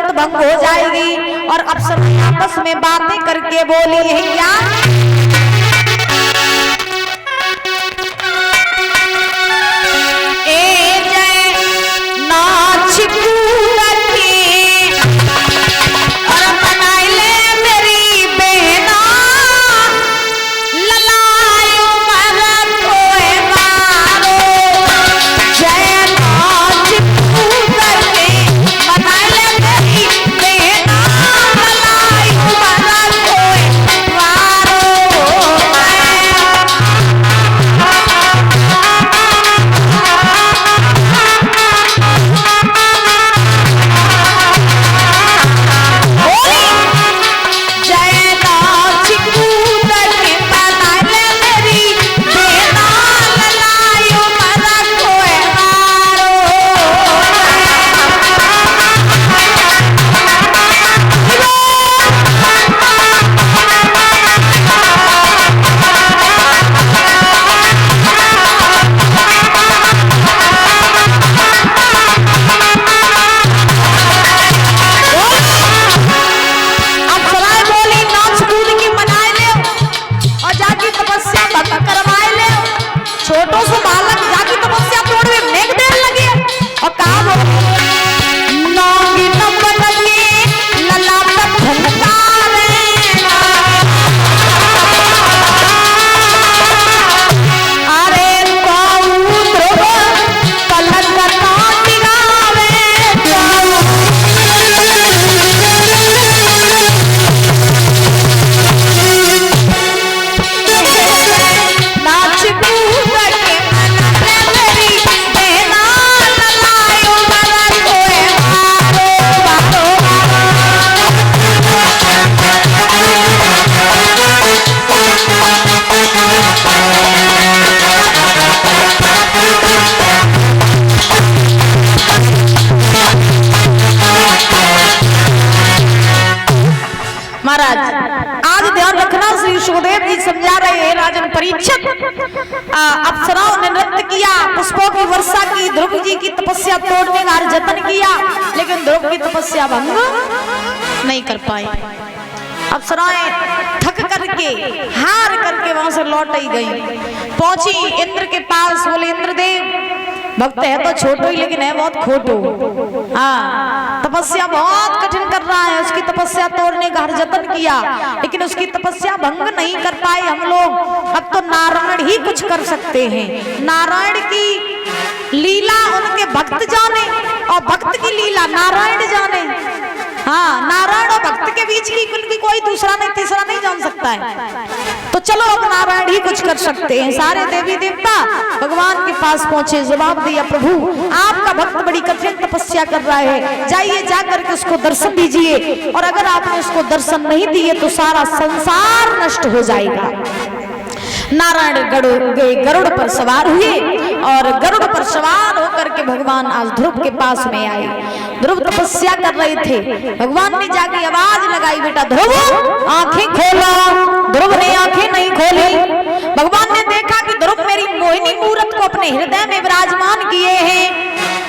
जगत भंग हो जाएगी। और अप्सरा आपस में बातें करके बोली है क्या, आज ध्यान रखना, श्री सुखदेव जी समझा रहे हैं राजन परीक्षित। अप्सराओं ने नृत्य किया, पुष्पों की वर्षा की, ध्रुव जी की तपस्या तोड़ने का जतन किया, लेकिन ध्रुव की तपस्या भंग नहीं कर पाई। अप्सराएं थक करके हार करके वहां से लौट ही गई, पहुंची इंद्र के पास। बोले इंद्रदेव, भक्त है तो छोटो ही लेकिन है बहुत खोटो। हाँ, तपस्या बहुत कठिन कर रहा है, उसकी तपस्या तोड़ने का हर जतन किया, लेकिन उसकी तपस्या भंग नहीं कर पाए हम लोग। अब तो नारायण ही कुछ कर सकते हैं। नारायण की लीला उनके भक्त जाने, और भक्त की लीला नारायण जाने। हाँ, नारायण और भक्त के बीच की उनकी कोई दूसरा नहीं तीसरा नहीं जान सकता है। तो चलो अब नारायण ही कुछ कर सकते हैं। सारे देवी देवता भगवान के पास पहुंचे, जवाब दिया प्रभु आपका भक्त बड़ी कठिन तपस्या कर रहा है, जाइए जाकर के उसको दर्शन दीजिए, और अगर आपने उसको दर्शन नहीं दिए तो सारा संसार नष्ट हो जाएगा। नारायण गरुड़ पर सवार हुए, और गरुड़ पर सवार होकर के भगवान आज ध्रुव के पास में आए। ध्रुव तपस्या कर रहे थे, भगवान ने जाके आवाज लगाई, बेटा ध्रुव आंखें खोलो। ध्रुव ने आंखें नहीं खोली। भगवान ने देखा कि ध्रुव मेरी मोहिनी मूरत को अपने हृदय में विराजमान किए हैं,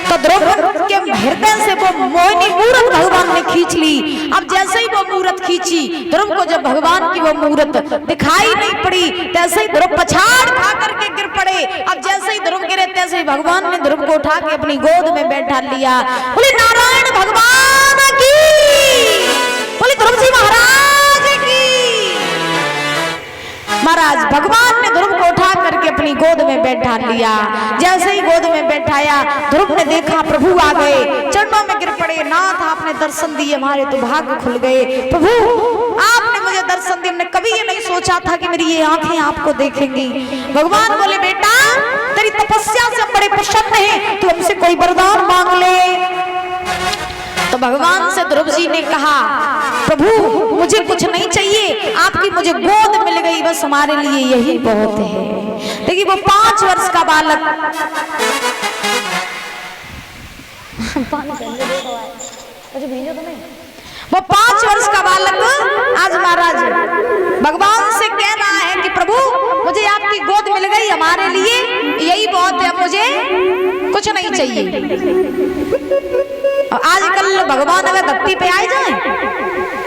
तो ध्रुव के हृदय से वो मोहिनी मूरत भगवान ने खींच ली। अब जैसे ही वो मूरत खींची, ध्रुव को जब भगवान की वो मूरत दिखाई नहीं पड़ी, तैसे ही ध्रुव पछाड़ खा करके गिर पड़े। अब जैसे ही ध्रुव गिरे, तैसे ही भगवान ने ध्रुव को उठा के अपनी गोद में बैठा लिया। बोले नारायण भगवान की, बोले ध्रुव जी महाराज की। महाराज भगवान ने ध्रुव को उठा करके अपनी गोद में बैठा लिया। जैसे ही गोद में बैठाया, ध्रुव ने देखा प्रभु आ गए, चरणों में गिर पड़े। नाथ आपने दर्शन दिए, हमारे तो भाग्य खुल गए। प्रभु आपने मुझे दर्शन दिए, हमने कभी ये नहीं सोचा था कि मेरी ये आंखें आपको देखेंगी। भगवान बोले बेटा तेरी तपस्या से हम बड़े प्रसन्न हैं, तू हमसे कोई वरदान मांग ले। तो भगवान से ध्रुव जी ने कहा प्रभु मुझे कुछ नहीं चाहिए, आपकी मुझे गोद मिल गई, बस हमारे लिए यही बहुत है। देखिए वो 5 वर्ष का बालक वो 5 वर्ष का बालक आज महाराज भगवान से कह रहा है कि प्रभु मुझे आपकी गोद मिल गई, हमारे लिए यही बहुत है, मुझे कुछ नहीं चाहिए। आजकल भगवान अगर धरती पे आ जाए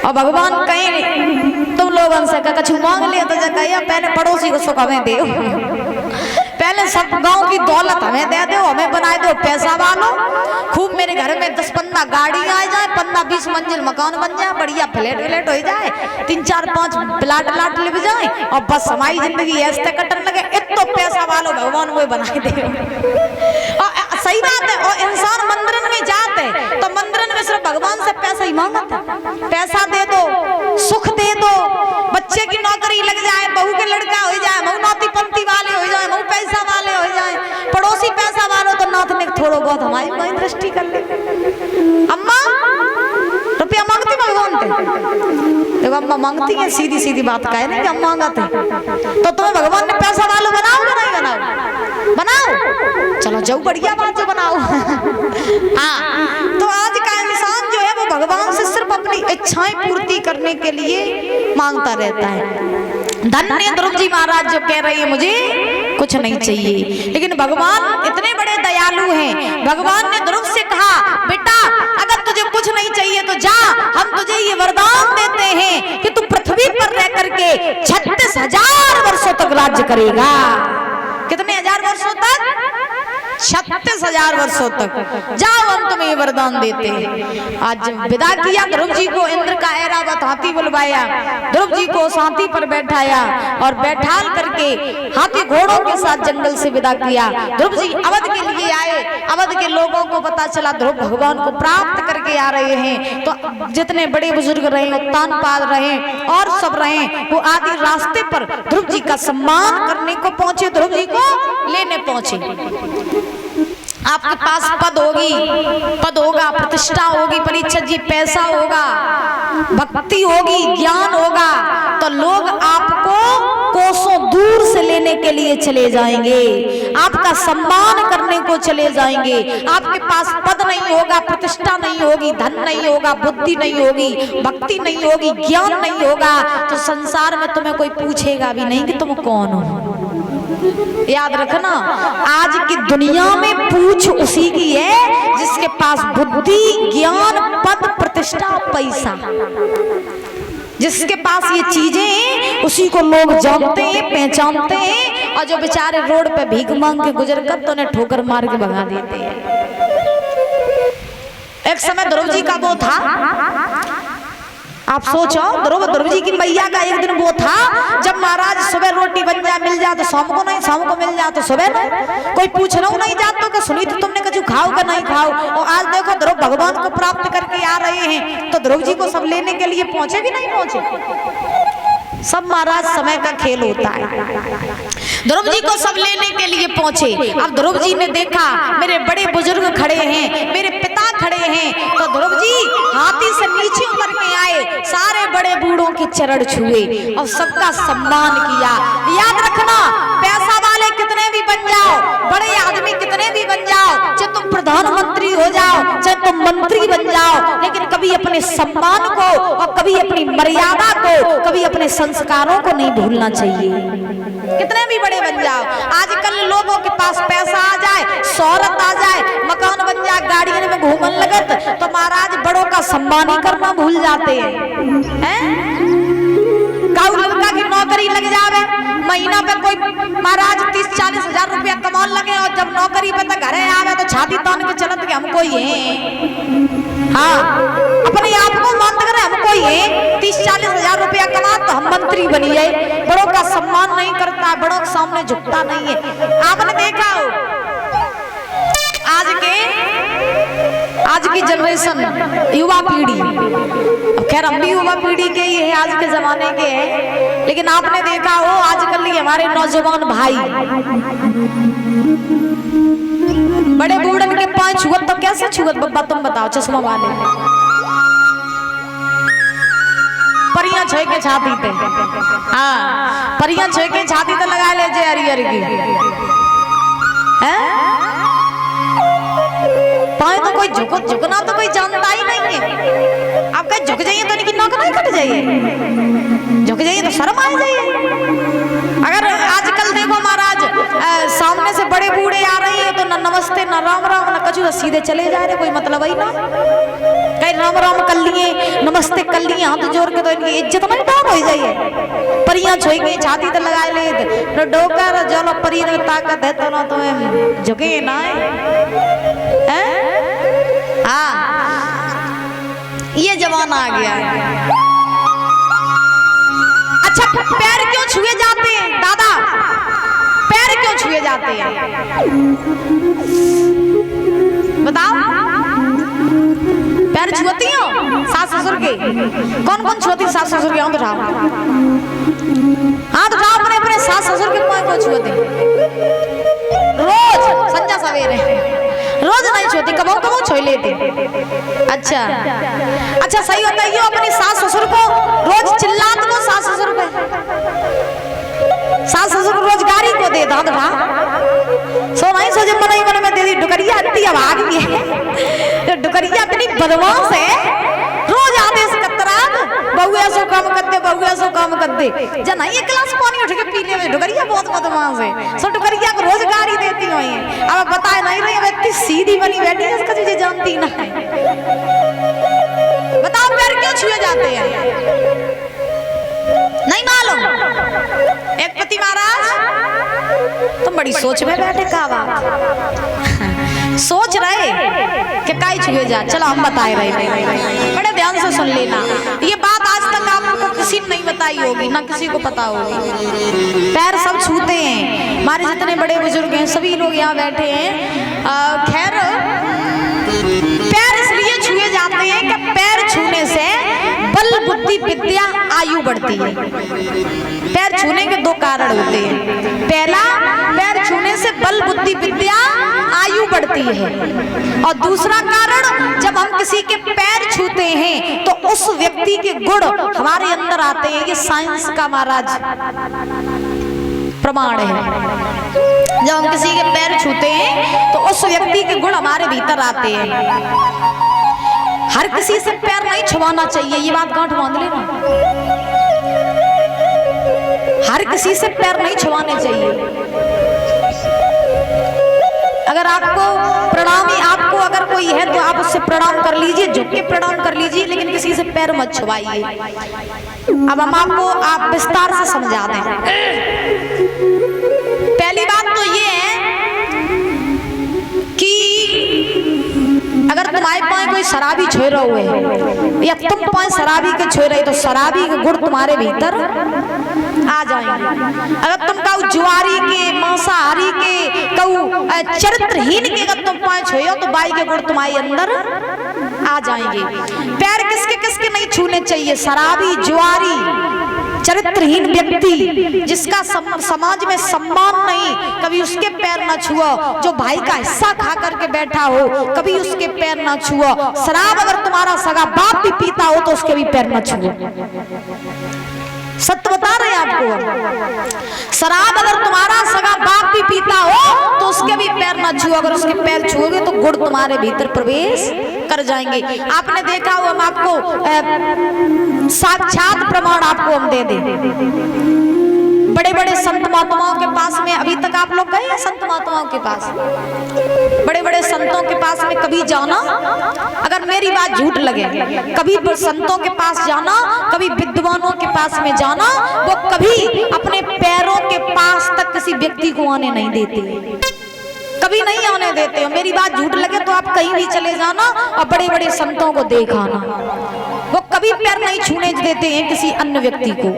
और भगवान कहीं तुम लोगों से कुछ मांग लिया तो कहिए पहले पड़ोसी को सुख हमें दे, पहले सब गांव की दौलत हमें दे दो, हमें बनाए दो पैसा वालों, खूब मेरे घर में 10-15 गाड़ी आ जाए, 15-20 मंजिल मकान बन जाए, बढ़िया फ्लैट हो जाए, 3-4-5 प्लाट लिप जाए और बस हमारी जिंदगी ऐसे कटन लगे। इतना पैसा वालों भगवान वो बनाए दे। और सही बात है, और इंसान मंदिर में जाते तो मंदिर में सिर्फ भगवान से पैसा ही मांगता, पैसा दे दो, सुख दे दो, बच्चे की नौकरी लग जाए, बहू के लड़का हो जाए, मऊ नाती पंथी वाले हो जाए, मऊ पैसा वाले हो जाए, पड़ोसी पैसा वालों तो नाथ ने थोड़ा बहुत हमारी कोई दृष्टि कर ले। अम्मा रुपया मांगती भगवान थे, देखो अम्मा मांगती है, सीधी सीधी बात कहे नहीं कि हम मांगते, तो तुम्हें भगवान ने पैसा वालों बनाओगे नहीं बनाओ, बनाओ, चलो जाओ बढ़िया बात जो बनाओ। हाँ, तो आज का इंसान जो है वो भगवान से सिर्फ अपनी इच्छाएं पूर्ति करने के लिए मांगता रहता है। धन्य ध्रुव जी महाराज जो कह रही है मुझे कुछ नहीं चाहिए, लेकिन भगवान इतने बड़े दयालु हैं। भगवान ने ध्रुव से कहा बेटा अगर तुझे कुछ नहीं चाहिए तो जा, हम तुझे ये वरदान देते हैं कि तू पृथ्वी पर रह करके 36,000 वर्षों तक राज्य करेगा। कितने हजार वर्षों तक? 36,000 वर्षों तक। जाओ हम तुम्हें ये वरदान देते हैं। आज विदा किया ध्रुव जी को, इंद्र का ऐरावत हाथी बुलवाया, ध्रुव जी को हाथी पर बैठाया और बैठाल करके हाथी घोड़ों के साथ जंगल से विदा किया। ध्रुव जी अवध के लिए आए, अवध के लोगों को पता चला ध्रुव भगवान को प्राप्त करके आ रहे हैं, तो जितने बड़े बुजुर्ग रहे, उत्तानपाद रहे और सब रहे, वो आदि रास्ते पर ध्रुव जी का सम्मान करने को पहुंचे, ध्रुव जी को लेने पहुंचे। आपके पास पद होगा, प्रतिष्ठा होगी, परीक्षित जी पैसा होगा, भक्ति होगी, ज्ञान होगा, तो लोग आपको कोसों दूर से लेने के लिए चले जाएंगे, आपका सम्मान करने को चले जाएंगे। आपके पास पद नहीं होगा, प्रतिष्ठा नहीं होगी, धन नहीं होगा, बुद्धि नहीं होगी, भक्ति नहीं होगी, ज्ञान नहीं होगा, तो संसार में तुम्हें कोई पूछेगा भी नहीं कि तुम कौन हो। याद रखना, आज की दुनिया में पूछ उसी की है जिसके पास बुद्धि, ज्ञान, पद, प्रतिष्ठा, पैसा, जिसके पास ये चीजें उसी को लोग जानते हैं, पहचानते हैं, और जो बेचारे रोड पे भीख मांग के गुजर कर तो उन्हें ठोकर मार के भगा देते हैं। एक समय ध्रुव जी का वो था, आप सोचो ध्रुव जी की मैया का एक दिन वो था जब महाराज सुबह रोटी बन जाए मिल जाए तो शाम को नहीं, शाम को मिल जाए तो सुबह नहीं, कोई पूछना नहीं जाता कि सुनी तो तुमने कुछ खाओ का नहीं खाओ। और आज देखो ध्रुव भगवान को प्राप्त करके आ रहे हैं, तो ध्रुव जी को सब लेने के लिए पहुंचे कि नहीं पहुंचे? सब महाराज समय का खेल होता है। ध्रुव जी को सब लेने के लिए पहुंचे। अब ध्रुव जी ने देखा मेरे बड़े बुजुर्ग खड़े हैं, मेरे पिता खड़े हैं, तो ध्रुव जी हाथी से नीचे उतर के आए, सारे बड़े बूढ़ों के चरण छुए और सबका सम्मान किया। याद रखना, पैसा वाले कितने भी बन जाओ, बड़े आदमी कितने भी बन जाओ, चाहे तुम प्रधानमंत्री हो जाओ, चाहे तुम मंत्री बन जाओ, लेकिन कभी अपने सम्मान को और कभी अपनी मर्यादा को, कभी अपने संस्कारों को नहीं भूलना चाहिए। कितने भी बड़े बन जाओ, आजकल लोगों के पास पैसा आ जाए, शोहरत आ जाए, मकान बन जाए, गाड़ियों में घूमन लगत, तो महाराज बड़ों का सम्मान ही करना भूल जाते हैं। काऊ लड़का की नौकरी लग जावे, महीना पे कोई महाराज 30-40 हजार रुपया कमाने लगे, और जब नौकरी पे तो घरे आवे तो छाती तान के चलत के हमको ही है। हाँ, अपने आप को मानते करे हमको ही है, 30-40 हजार रुपया कमा तो हम मंत्री बनिए। बड़ों का सम्मान नहीं करता, बड़ों के सामने झुकता नहीं है। आपने देखा हो आज की जनरेशन, युवा पीढ़ी, खैर हम भी युवा पीढ़ी के ही है, आज के जमाने के हैं, लेकिन आपने देखा हो आजकल ये हमारे नौजवान भाई बड़े बूढ़न के पांव छुअत, तो कैसे छुअत बब्बा तुम बताओ? चश्मा वाले परियां छोए के छाती पे, हाँ परियां छोए के छाती पे लगा ले जे हरी हरी है। पाए तो कोई झुकना तो कोई जानता ही नहीं है। आप कहीं झुक जाइए तो इनकी नौक नहीं कट जाइए, झुक जाइए तो शर्म आ जाइए। अगर आजकल देखो महाराज सामने से बड़े बूढ़े आ रहे हैं तो न नमस्ते न राम राम न कछु, सीधे चले जा रहे, कोई मतलब ही ना। कहीं राम राम कर लिए, नमस्ते कर लिए, हाथ जोड़ के, तो इनकी इज्जत नहीं डाउन हो जाइए। परियां छोई गई छाती तो लगाए ले, तो डोकर जलो परी ने ताकत है तो ना तुम्हें झुके ना है। हाँ, ये जमाना आ गया है। अच्छा, पैर क्यों छुए जाते हैं दादा? पैर क्यों छुए जाते हैं बताओ? पैर छुअती हो सास ससुर के? कौन कौन छुअती सास ससुर के? हाथ उठाओ, हाथ उठाओ। अपने अपने सास ससुर के पाँव को छुअते रोज संजा सवेरे? रोज नहीं छुअती, कबो कबो छुई लेती। अच्छा अच्छा, सही बताइए, अपनी सास ससुर को रोज चिल्लात को सास ससुर पे, सास ससुर रोजगारी को दे दाद भा सो नहीं सोचे मन में दे दी। डुकरिया इतनी भाग गई है, डुकरिया इतनी बदमाश है, रोज आते से कतरात, बहु ऐसो काम करते, बहु ऐसो काम करते, जब नहीं एक गिलास पानी उठ के पीने में। डुकरिया बहुत बदमाश है, सो डुकरिया को रोजगारी देती हुई है। अब बताए नहीं रही, अब इतनी सीधी बनी बैठी है, इसका तुझे जानती ना है। बताओ पैर क्यों छुए जाते हैं? नहीं मालूम? एक पति महाराज तुम बड़ी सोच में बैठे, का बात सोच रहे कि काई छुए जा। चलो हम बताए रहे, बड़े ध्यान से सुन लेना। ये बात आज तक आपको किसी ने नहीं बताई होगी, ना किसी को पता होगी। पैर सब छूते हैं, हमारे जितने बड़े बुजुर्ग हैं सभी लोग यहाँ बैठे हैं। खैर, पैर इसलिए छुए जाते हैं कि पैर छूने से बल बुद्धि विद्या आयु बढ़ती है। पैर छूने के दो कारण होते हैं। पहला, पैर छूने से बल बुद्धि विद्या आयु बढ़ती है, और दूसरा कारण, जब हम किसी के पैर छूते हैं तो उस व्यक्ति के गुण हमारे अंदर आते हैं। ये साइंस का महाराज प्रमाण है। जब हम किसी के पैर छूते हैं तो उस व्यक्ति के गुण हमारे भीतर आते हैं। हर किसी से पैर नहीं छुआना चाहिए, ये बात गांठ बांध लेना। हर किसी से पैर नहीं छुआने चाहिए। अगर आपको प्रणामी, आपको अगर कोई है तो आप उससे प्रणाम कर लीजिए, झुक के प्रणाम कर लीजिए, लेकिन किसी से पैर मत छुआइए। अब हम आपको आप विस्तार से समझा दें। पहली बात तो ये है कि अगर तुम्हारे पाए कोई शराबी छोड़ रहे है, या तुम पाए शराबी के छोड़ रहे, तो शराबी के गुण तुम्हारे भीतर आ जाएंगे। अगर तुम कहू जुआरी के, मांसाहारी के, कहू चरित्रहीन के अगर तुम पाए छोड़ो, तो बाई के गुण तुम्हारे अंदर आ जाएंगे। पैर किसके किसके नहीं छूने चाहिए? शराबी, जुआरी, चरित्रहीन व्यक्ति, जिसका समाज में सम्मान नहीं, कभी उसके पैर ना छुओ। जो भाई का हिस्सा खा करके बैठा हो, कभी उसके पैर ना छुओ। शराब अगर तुम्हारा सगा बाप भी पीता हो तो उसके भी पैर ना छुओ। सत्य बता रहे हैं आपको। शराब अगर तुम्हारा सगा बाप भी पीता हो तो उसके भी पैर ना छुओ। अगर उसके पैर छुओगे तो गुण तुम्हारे भीतर प्रवेश कर जाएंगे। आपने देखा हो, हम आपको साक्षात प्रमाण आपको हम दे दें। बड़े बड़े संत महात्माओं के पास में अभी तक आप लोग गए हैं? संत महात्माओं के पास, बड़े बड़े संतों के पास में कभी जाना, अगर मेरी बात झूठ लगे, कभी संतों के पास जाना, कभी विद्वानों के पास में जाना, वो कभी अपने पैरों के पास तक किसी व्यक्ति को आने नहीं देते, कभी नहीं आने देते हो। मेरी बात झूठ लगे तो आप कहीं भी चले जाना और बड़े बड़े संतों को देखाना, वो कभी पैर नहीं छूने देते हैं किसी अन्य व्यक्ति को।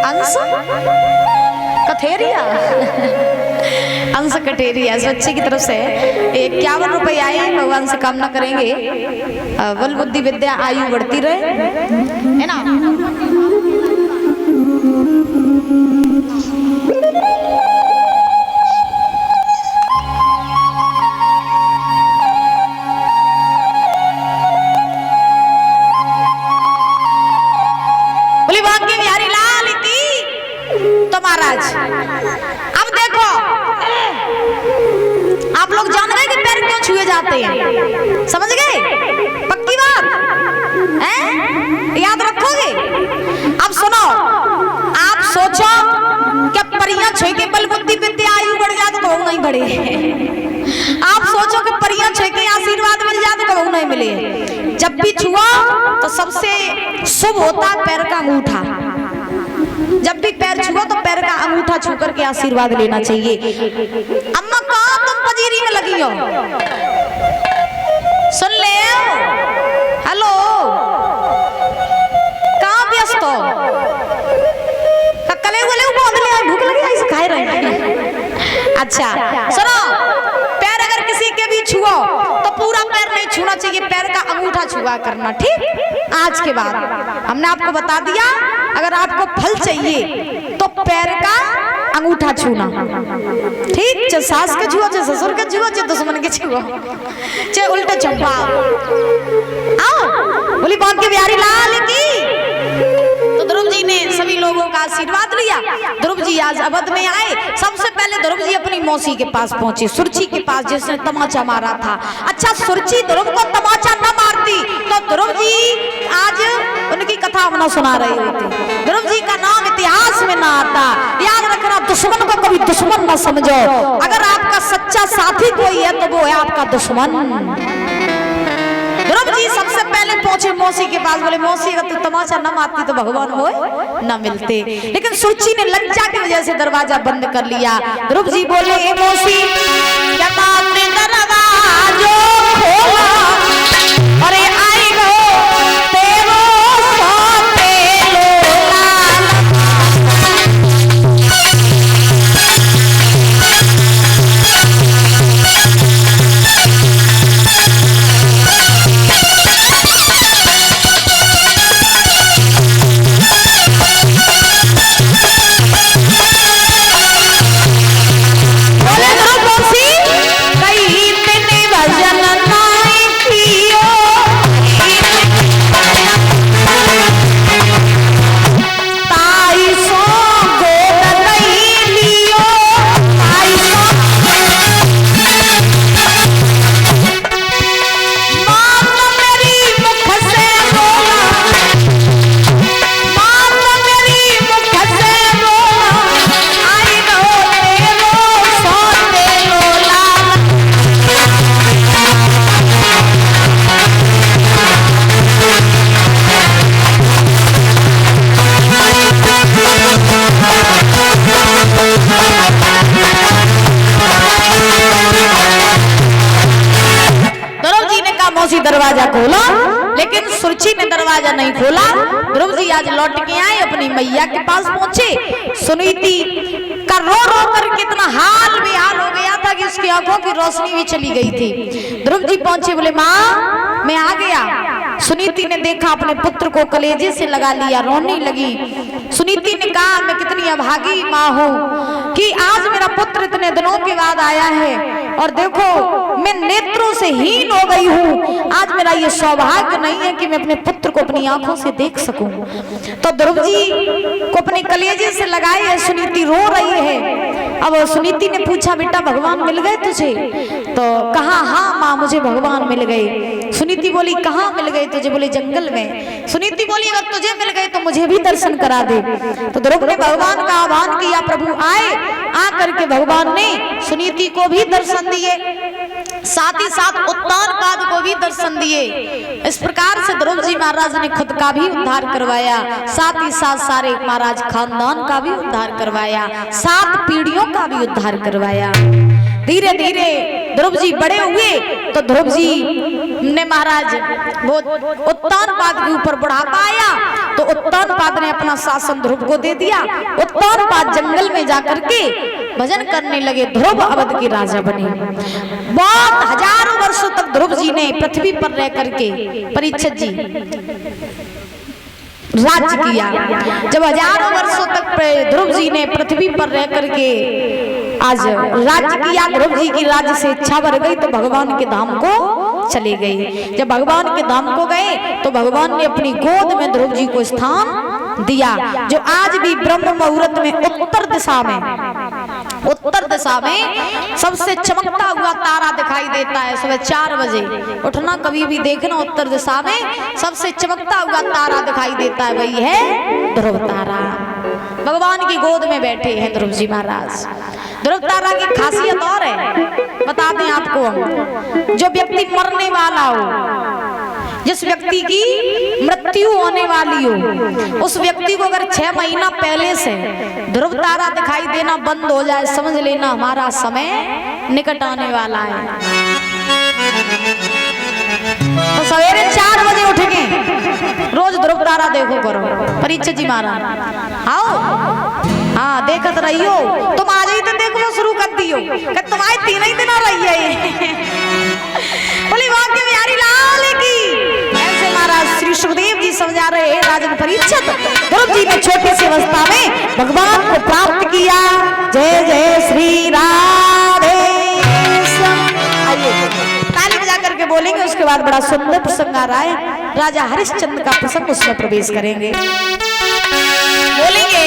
अंश कठेरिया, अंश कठेरिया इस बच्चे की तरफ से 51 रुपए आए। भगवान से कामना करेंगे बल बुद्धि विद्या आयु बढ़ती रहे, है ना। महाराज अब देखो, आप लोग जान रहे कि पैर क्यों छुए जाते हैं? समझ गए? पक्की बात है, याद रखोगे? अब सुनो, आप सोचो कि परियां छुए के बल बुद्धि विद्या आयु बढ़ जाए तो नहीं बढ़े। आप सोचो कि परियां छुए के आशीर्वाद मिल जाए तो नहीं मिले। जब भी छुआ तो सबसे शुभ होता है पैर का अंगूठा। जब भी पैर छुआ तो पैर का अंगूठा छू करके आशीर्वाद लेना चाहिए। अम्मा कहाँ तुम पजीरी में लगी हो? सुन ले, हेलो, कहाँ व्यस्त हो? कले वाले भूख लगी ऐसे खाए रहे। अच्छा सुनो, पैर अगर किसी के भी छुओ तो पूरा पैर नहीं छूना चाहिए, पैर का अंगूठा छुआ करना, ठीक। आज के बाद हमने आपको बता दिया, अगर आपको फल चाहिए तो पैर का अंगूठा छूना, ठीक। चाहे सास के छुओ, चाहे ससुर के छुओ, चाहे दुश्मन के छुओ, चाहे उल्टे चंपा। आओ बोली बांध के बिहारी लाल की। तो ध्रुव जी ने सभी लोगों का आशीर्वाद लिया। ध्रुव जी आज अवध में आए। सबसे पहले ध्रुव जी अपनी मौसी के पास पहुंचे, सुरुचि के पास, जिसने तमाचा मारा था। अच्छा, सुरुचि ध्रुव को तमाचा न मारती तो ध्रुव जी आज उनकी कथा अपना सुना रहे होते। ध्रुव जी का नाम इतिहास में ना आता। याद रखना, दुश्मन को कभी दुश्मन न समझो। अगर आपका सच्चा साथी कोई है तो वो है आपका दुश्मन। ध्रुव जी सबसे पहले पहुंचे मौसी के पास, बोले मौसी अगर तू तमाचा न मारती तो भगवान वो न मिलते। लेकिन सुरुचि ने लज्जा की वजह से दरवाजा बंद कर लिया। ध्रुव जी बोले, ए मौसी क्या आपने दरवाजा खोला? अरे आई गो तेरो साथे लोला। दरवाजा खोला, लेकिन सुरुचि ने दरवाजा नहीं खोला। ध्रुव जी आज लौट के आए, अपनी मैया के पास पहुंचे। सुनीति का रो रो कर कितना हाल बेहाल हो गया था कि उसकी आंखों की रोशनी भी चली गई थी। ध्रुव जी पहुंचे, बोले माँ मैं आ गया। सुनीति ने देखा, अपने पुत्र को कलेजे से लगा लिया, रोने लगी। सुनीति ने कहा, मैं कितनी अभागी माँ हूँ कि आज मेरा पुत्र इतने दिनों के बाद आया है और देखो मैं नेत्रों से हीन हो गई हूँ। आज मेरा ये सौभाग्य नहीं है कि मैं अपने पुत्र को अपनी आंखों से देख सकूं। तो ध्रुव जी को अपने कलेजे से लगाए है, सुनीति रो रही है। अब सुनीति ने पूछा, बेटा भगवान मिल गए तुझे? तो कहा, हाँ माँ मुझे भगवान मिल गए। सुनीति बोली, कहाँ मिल गए तुझे? बोले जंगल में। सुनीति बोली, अगर तुझे मिल गए तो मुझे भी दर्शन करा दे। तो ध्रुव ने भगवान का आह्वान किया, प्रभु आए। आ करके भगवान ने सुनीति को भी दर्शन दिए, साथ ही साथ उत्तानपाद को भी दर्शन दिए। इस प्रकार से ध्रुव जी महाराज ने खुद का भी उद्धार करवाया, साथ ही साथ सारे महाराज खानदान का भी उद्धार करवाया, 7 पीढ़ियों का भी उद्धार करवाया। धीरे धीरे ध्रुव जी बड़े हुए तो ध्रुव जी ने महाराज वो उत्तानपाद के ऊपर बुढ़ापा आया तो उत्तानपाद ने अपना शासन ध्रुव को दे दिया। उत्तानपाद जंगल में जाकर के भजन करने लगे, ध्रुव अवध के राजा बने। बहुत हजारों वर्षों तक ध्रुव जी ने पृथ्वी पर रह करके परीक्षित जी राज्य किया। जब हजारों वर्षों तक ध्रुव जी ने पृथ्वी पर रह करके आज राज्य किया, ध्रुव जी की राज्य से इच्छा बढ़ गई तो भगवान के धाम को चले गए। जब भगवान के धाम को गए तो भगवान ने अपनी गोद में ध्रुव जी को स्थान दिया, जो आज भी ब्रह्म मुहूर्त में उत्तर दिशा में सबसे चमकता हुआ तारा दिखाई देता है। सुबह 4 बजे उठना, कभी भी देखना, उत्तर दिशा में सबसे चमकता हुआ तारा दिखाई देता है, वही है ध्रुव तारा। भगवान की गोद में बैठे हैं ध्रुव जी महाराज। ध्रुव तारा की खासियत और है, बता दें आपको हम। जो व्यक्ति मरने वाला हो, जिस व्यक्ति की मृत्यु होने वाली हो, उस व्यक्ति को अगर 6 महीना पहले से ध्रुव तारा दिखाई देना बंद हो जाए, समझ लेना हमारा समय निकट आने वाला है। तो सवेरे 4 बजे उठ के रोज ध्रुव तारा देखो करो। परीक्षित जी महाराज आओ, हाँ देखत रहियो। तुम आज ही तो देखो शुरू कर दियो, तुम्हारे 3 ही दिन रही है। बोली वाह के बिहारी लाल की। ऐसे महाराज श्री सुखदेव जी समझा रहे हैं राजन परीक्षित, ध्रुव जी ने छोटी सी अवस्था में भगवान को प्राप्त किया। जय जय श्री राधे। आइए ताली बजा करके बोलेंगे, उसके बाद बड़ा सुंदर प्रसंग आ रहा है, राजा हरिश्चंद्र का प्रसंग, उसमें प्रवेश करेंगे। बोलेंगे